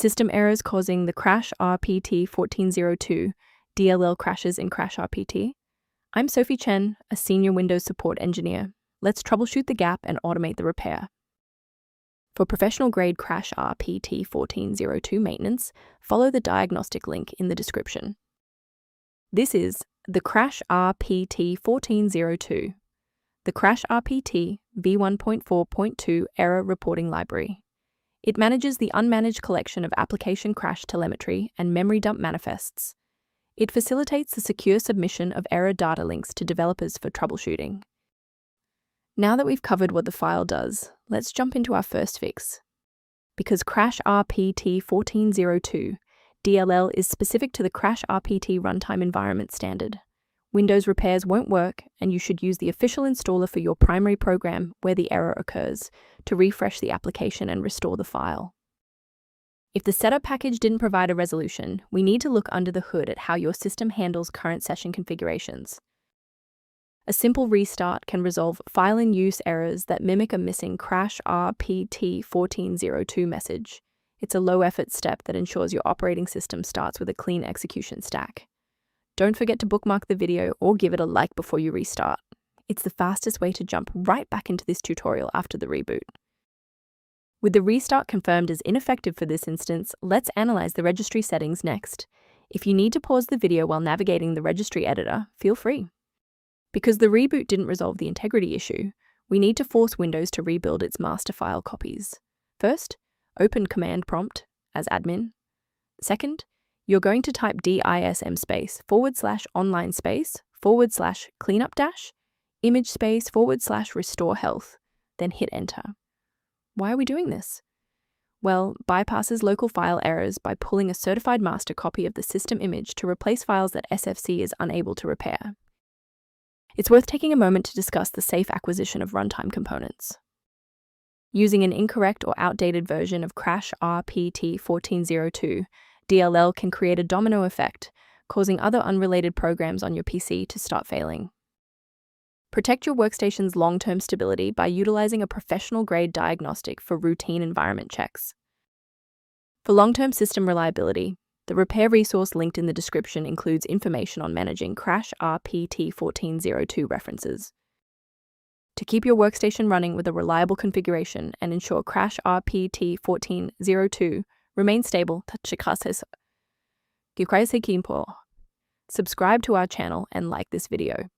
System errors causing the CrashRpt 1402 DLL crashes in CrashRpt. I'm Sophie Chen, a senior Windows support engineer. Let's troubleshoot the gap and automate the repair. For professional-grade CrashRpt 1402 maintenance, follow the diagnostic link in the description. This is the CrashRpt 1402, the CrashRpt v1.4.2 error reporting library. It manages the unmanaged collection of application crash telemetry and memory dump manifests. It facilitates the secure submission of error data links to developers for troubleshooting. Now that we've covered what the file does, let's jump into our first fix. Because CrashRpt 1402 DLL is specific to the CrashRpt runtime environment standard, Windows repairs won't work, and you should use the official installer for your primary program where the error occurs to refresh the application and restore the file. If the setup package didn't provide a resolution, we need to look under the hood at how your system handles current session configurations. A simple restart can resolve file-in-use errors that mimic a missing CrashRpt 1402 message. It's a low-effort step that ensures your operating system starts with a clean execution stack. Don't forget to bookmark the video or give it a like before you restart. It's the fastest way to jump right back into this tutorial after the reboot. With the restart confirmed as ineffective for this instance, let's analyze the registry settings next. If you need to pause the video while navigating the registry editor, feel free. Because the reboot didn't resolve the integrity issue, we need to force Windows to rebuild its master file copies. First, open Command Prompt as admin. Second, you're going to type dism space /online space /cleanup image space /restore health, then hit enter. Why are we doing this? Well, bypasses local file errors by pulling a certified master copy of the system image to replace files that SFC is unable to repair. It's worth taking a moment to discuss the safe acquisition of runtime components. Using an incorrect or outdated version of CrashRpt 1402, DLL can create a domino effect, causing other unrelated programs on your PC to start failing. Protect your workstation's long-term stability by utilizing a professional-grade diagnostic for routine environment checks. For long-term system reliability, the repair resource linked in the description includes information on managing CrashRpt 1402 references. To keep your workstation running with a reliable configuration and ensure CrashRpt 1402 remains stable, subscribe to our channel and like this video.